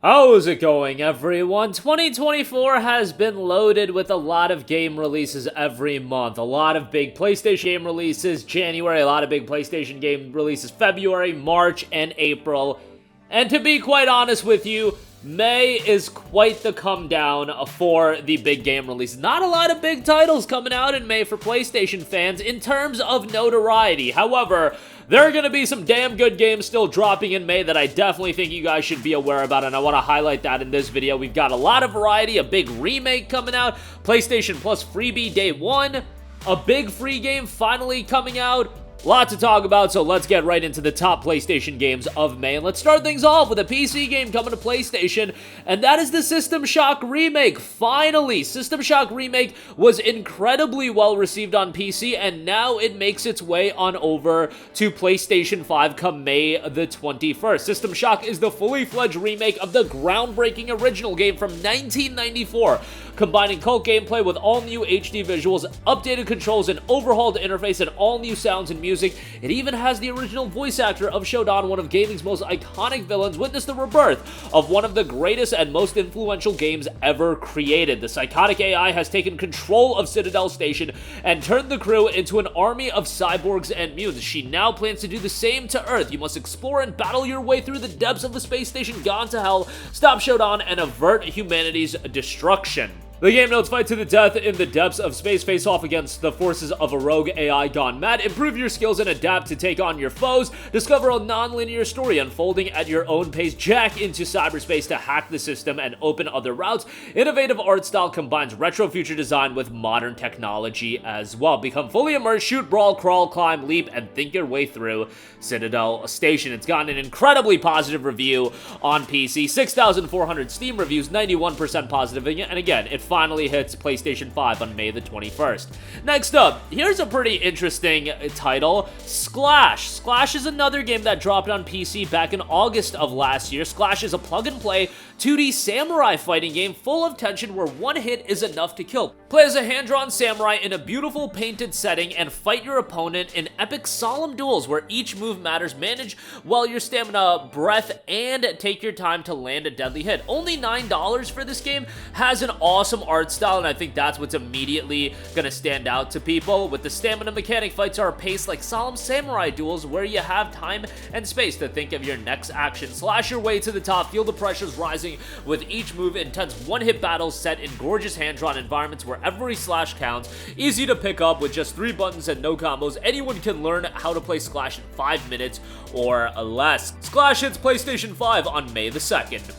How's it going, everyone? 2024 has been loaded with a lot of game releases every month. A lot of big PlayStation game releases January, a lot of big PlayStation game releases February, March, and April. And to be quite honest with you, May is quite the come down for the big game releases. Not a lot of big titles coming out in May for PlayStation fans in terms of notoriety. However, there are going to be some damn good games still dropping in May that I definitely think you guys should be aware about, and I want to highlight that in this video. We've got a lot of variety, a big remake coming out, PlayStation Plus freebie day one, a big free game finally coming out. Lot to talk about, so let's get right into the top PlayStation games of May. And let's start things off with a PC game coming to PlayStation, and that is the System Shock Remake. Finally, System Shock Remake was incredibly well received on PC, and now it makes its way on over to PlayStation 5 come May the 21st. System Shock is the fully fledged remake of the groundbreaking original game from 1994, combining cult gameplay with all new HD visuals, updated controls, an overhauled interface, and all new sounds and music. It even has the original voice actor of Shodan, one of gaming's most iconic villains, witness the rebirth of one of the greatest and most influential games ever created. The psychotic AI has taken control of Citadel Station and turned the crew into an army of cyborgs and mutants. She now plans to do the same to Earth. You must explore and battle your way through the depths of the space station gone to hell, stop Shodan, and avert humanity's destruction. The game notes: fight to the death in the depths of space, face off against the forces of a rogue AI gone mad, improve your skills and adapt to take on your foes, discover a non-linear story unfolding at your own pace, jack into cyberspace to hack the system and open other routes. Innovative art style combines retro future design with modern technology as well. Become fully immersed, shoot, brawl, crawl, climb, leap, and think your way through Citadel Station. It's gotten an incredibly positive review on PC, 6,400 Steam reviews, 91% positive, and again, it finally hits PlayStation 5 on May the 21st. Next up, here's a pretty interesting title, Sclash. Sclash is another game that dropped on PC back in August of last year. Sclash is a plug-and-play 2D samurai fighting game full of tension where one hit is enough to kill. Play as a hand-drawn samurai in a beautiful painted setting and fight your opponent in epic solemn duels where each move matters. Manage well your stamina, breath, and take your time to land a deadly hit. Only $9 for this game, has an awesome art style, and I think that's what's immediately gonna stand out to people. With the stamina mechanic, fights are paced like solemn samurai duels where you have time and space to think of your next action. Slash your way to the top, feel the pressures rising with each move. Intense one-hit battles set in gorgeous hand-drawn environments where every slash counts. Easy to pick up with just 3 buttons and no combos. Anyone can learn how to play Sclash in 5 minutes or less. Sclash hits PlayStation 5 on May the 2nd.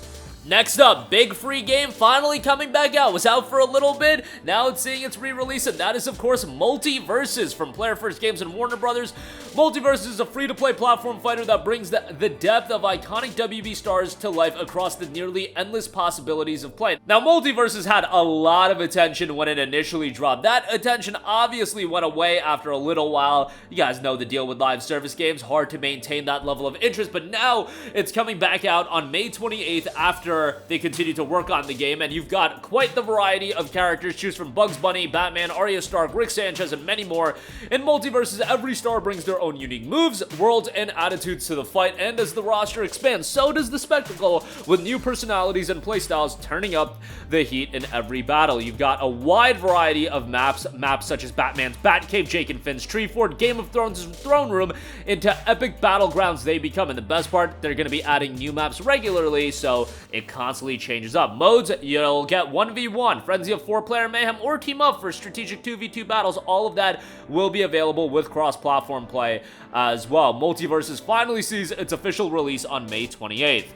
Next up, big free game finally coming back out. Was out for a little bit, now it's seeing its re-release, and that is of course MultiVersus from Player First Games and Warner Brothers. MultiVersus is a free-to-play platform fighter that brings the depth of iconic WB stars to life across the nearly endless possibilities of play. Now, MultiVersus had a lot of attention when it initially dropped. That attention obviously went away after a little while. You guys know the deal with live service games, hard to maintain that level of interest, but now it's coming back out on May 28th after they continue to work on the game, and you've got quite the variety of characters. Choose from Bugs Bunny, Batman, Arya Stark, Rick Sanchez, and many more. In MultiVersus, every star brings their own unique moves, worlds, and attitudes to the fight, and as the roster expands, so does the spectacle, with new personalities and playstyles turning up the heat in every battle. You've got a wide variety of maps such as Batman's Batcave, Jake and Finn's Tree Fort, Game of Thrones' Throne Room, into epic battlegrounds they become. And the best part, they're going to be adding new maps regularly, so it constantly changes up. Modes, you'll get 1v1, Frenzy of 4-player mayhem, or team up for strategic 2v2 battles. All of that will be available with cross-platform play as well. MultiVersus finally sees its official release on May 28th.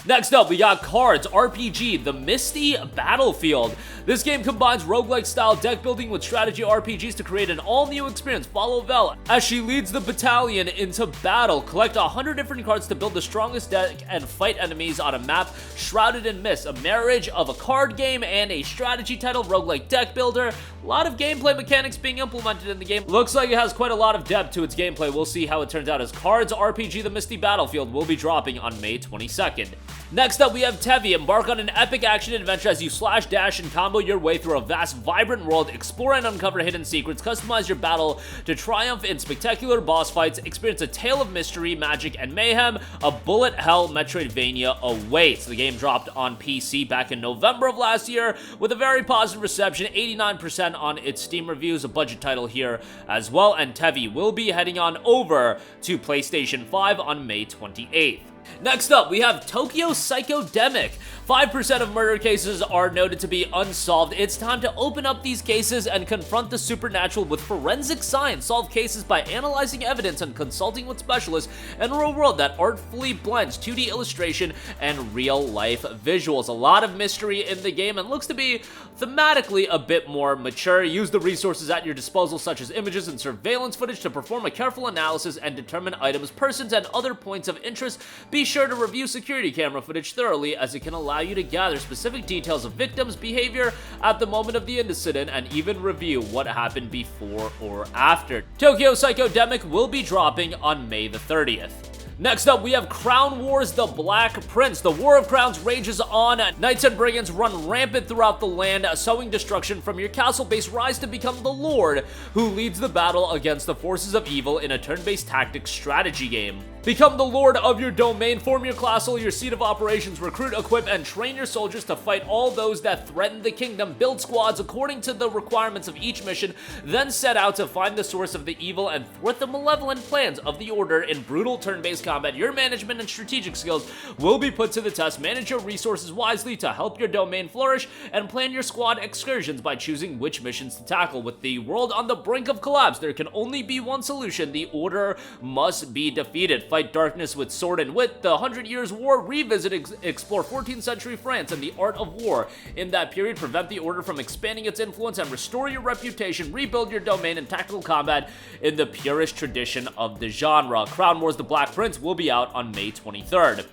Next up, we got C.A.R.D.S RPG, the Misty Battlefield. This game combines roguelike style deck building with strategy RPGs to create an all-new experience. Follow Vel as she leads the battalion into battle. Collect 100 different cards to build the strongest deck and fight enemies on a map shrouded in mist. A marriage of a card game and a strategy title, roguelike deck builder. A lot of gameplay mechanics being implemented in the game. Looks like it has quite a lot of depth to its gameplay. We'll see how it turns out, as C.A.R.D.S RPG, the Misty Battlefield will be dropping on May 22nd. Next up, we have TEVI. Embark on an epic action adventure as you slash, dash, and combo your way through a vast, vibrant world, explore and uncover hidden secrets, customize your battle to triumph in spectacular boss fights, experience a tale of mystery, magic, and mayhem. A bullet hell Metroidvania awaits. The game dropped on PC back in November of last year with a very positive reception, 89% on its Steam reviews, a budget title here as well, and TEVI will be heading on over to PlayStation 5 on May 28th. Next up, we have PSYCHODEMIC. 5% of murder cases are noted to be unsolved. It's time to open up these cases and confront the supernatural with forensic science. Solve cases by analyzing evidence and consulting with specialists. Enter a world that artfully blends 2D illustration and real-life visuals. A lot of mystery in the game and looks to be thematically a bit more mature. Use the resources at your disposal, such as images and surveillance footage, to perform a careful analysis and determine items, persons, and other points of interest. Be sure to review security camera footage thoroughly, as it can allow you to gather specific details of victims' behavior at the moment of the incident and even review what happened before or after. PSYCHODEMIC will be dropping on May the 30th. Next up, we have Crown Wars: The Black Prince. The War of Crowns rages on. Knights and brigands run rampant throughout the land, sowing destruction. From your castle base, rise to become the Lord who leads the battle against the forces of evil in a turn-based tactics strategy game. Become the lord of your domain, form your castle, your seat of operations, recruit, equip, and train your soldiers to fight all those that threaten the kingdom. Build squads according to the requirements of each mission, then set out to find the source of the evil and thwart the malevolent plans of the Order in brutal turn-based combat. Your management and strategic skills will be put to the test. Manage your resources wisely to help your domain flourish, and plan your squad excursions by choosing which missions to tackle. With the world on the brink of collapse, there can only be one solution: the Order must be defeated. Fight darkness with sword and wit. The 100 Years' War. Revisit, explore 14th century France and the art of war in that period. Prevent the Order from expanding its influence and restore your reputation. Rebuild your domain in tactical combat in the purest tradition of the genre. Crown Wars: The Black Prince will be out on May 23rd.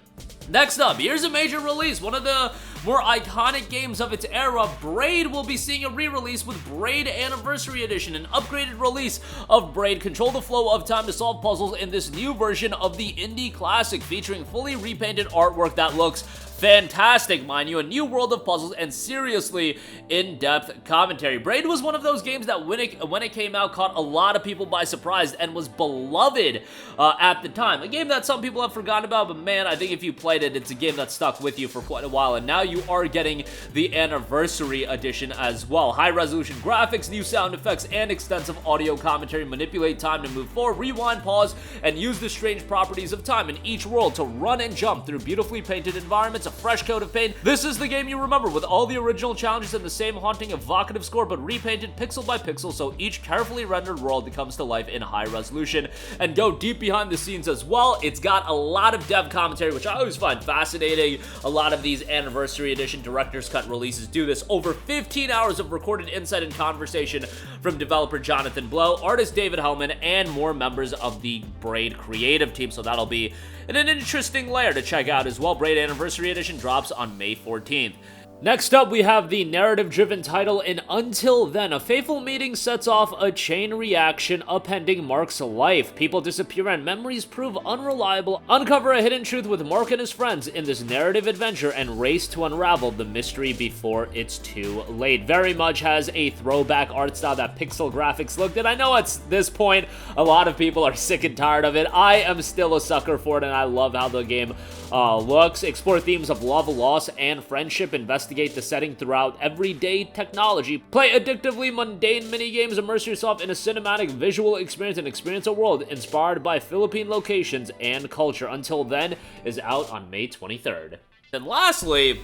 Next up, here's a major release, one of the more iconic games of its era. Braid will be seeing a re-release with Braid Anniversary Edition, an upgraded release of Braid. Control the flow of time to solve puzzles in this new version of the indie classic, featuring fully repainted artwork that looks fantastic, mind you, a new world of puzzles, and seriously in-depth commentary. Braid was one of those games that when it came out caught a lot of people by surprise and was beloved at the time. A game that some people have forgotten about, but man, I think if you played it, it's a game that stuck with you for quite a while, and now you are getting the Anniversary Edition as well. High-resolution graphics, new sound effects, and extensive audio commentary. Manipulate time to move forward, rewind, pause, and use the strange properties of time in each world to run and jump through beautifully painted environments. A fresh coat of paint. This is the game you remember, with all the original challenges and the same haunting, evocative score, but repainted pixel by pixel, so each carefully rendered world comes to life in high resolution. And go deep behind the scenes as well. It's got a lot of dev commentary, which I always find fascinating. A lot of these Anniversary Edition Director's Cut releases do this. Over 15 hours of recorded insight and conversation from developer Jonathan Blow, artist David Hellman, and more members of the Braid creative team, so that'll be an interesting layer to check out as well. Braid Anniversary Edition drops on May 14th. Next up, we have the narrative-driven title in Until Then. A fateful meeting sets off a chain reaction upending Mark's life. People disappear and memories prove unreliable. Uncover a hidden truth with Mark and his friends in this narrative adventure and race to unravel the mystery before it's too late. Very much has a throwback art style, that pixel graphics look that I know at this point a lot of people are sick and tired of it. I am still a sucker for it, and I love how the game looks. Explore themes of love, loss, and friendship. Investigate the setting throughout everyday technology. Play addictively mundane minigames. Immerse yourself in a cinematic visual experience and experience a world inspired by Philippine locations and culture. Until Then is out on May 23rd. And lastly,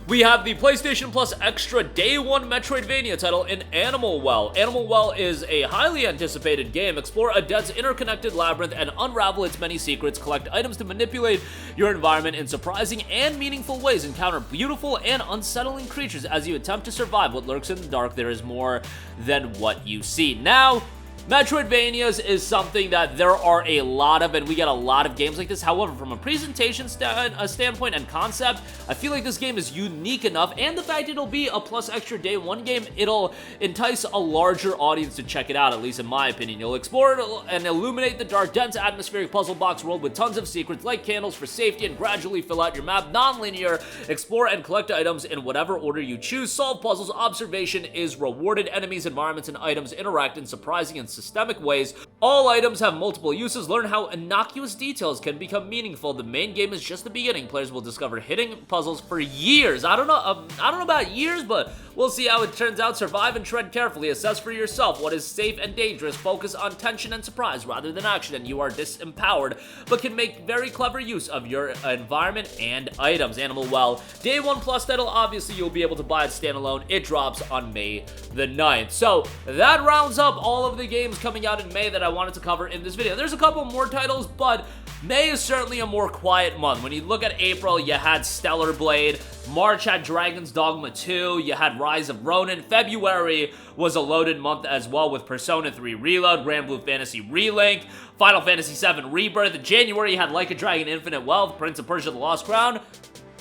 we have the PlayStation Plus Extra Day 1 Metroidvania title in Animal Well. Animal Well is a highly anticipated game. Explore a dense, interconnected labyrinth and unravel its many secrets. Collect items to manipulate your environment in surprising and meaningful ways. Encounter beautiful and unsettling creatures as you attempt to survive what lurks in the dark. There is more than what you see. Now, Metroidvanias is something that there are a lot of, and we get a lot of games like this. However, from a presentation standpoint and concept, I feel like this game is unique enough, and the fact it'll be a plus extra day one game, it'll entice a larger audience to check it out, at least in my opinion. You'll explore and illuminate the dark, dense, atmospheric puzzle box world with tons of secrets, like candles for safety, and gradually fill out your map non-linear. Explore and collect items in whatever order you choose. Solve puzzles. Observation is rewarded. Enemies, environments, and items interact in surprising and systemic ways. All items have multiple uses. Learn how innocuous details can become meaningful. The main game is just the beginning. Players will discover hidden puzzles for years. I don't know about years, but we'll see how it turns out. Survive and tread carefully. Assess for yourself what is safe and dangerous. Focus on tension and surprise rather than action, and you are disempowered, but can make very clever use of your environment and items. Animal Well, Day 1 Plus title. Obviously, you'll be able to buy it standalone. It drops on May the 9th. So that rounds up all of the games coming out in May that I wanted to cover in this video. There's a couple more titles, but May is certainly a more quiet month. When you look at April, you had Stellar Blade. March had Dragon's Dogma 2. You had Rise of Ronin. February was a loaded month as well with Persona 3 Reload, Grand Blue Fantasy Relink, Final Fantasy 7 Rebirth. In January, you had Like a Dragon Infinite Wealth, Prince of Persia The Lost Crown.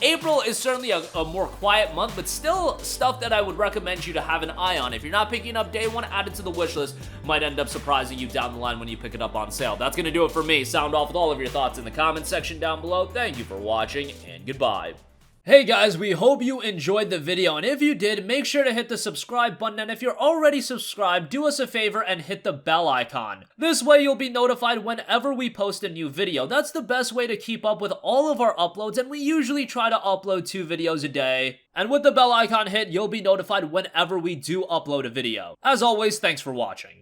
April is certainly a more quiet month, but still stuff that I would recommend you to have an eye on. If you're not picking up Day 1, add it to the wish list. Might end up surprising you down the line when you pick it up on sale. That's going to do it for me. Sound off with all of your thoughts in the comments section down below. Thank you for watching, and goodbye. Hey guys, we hope you enjoyed the video, and if you did, make sure to hit the subscribe button, and if you're already subscribed, do us a favor and hit the bell icon. This way you'll be notified whenever we post a new video. That's the best way to keep up with all of our uploads, and we usually try to upload 2 videos a day. And with the bell icon hit, you'll be notified whenever we do upload a video. As always, thanks for watching.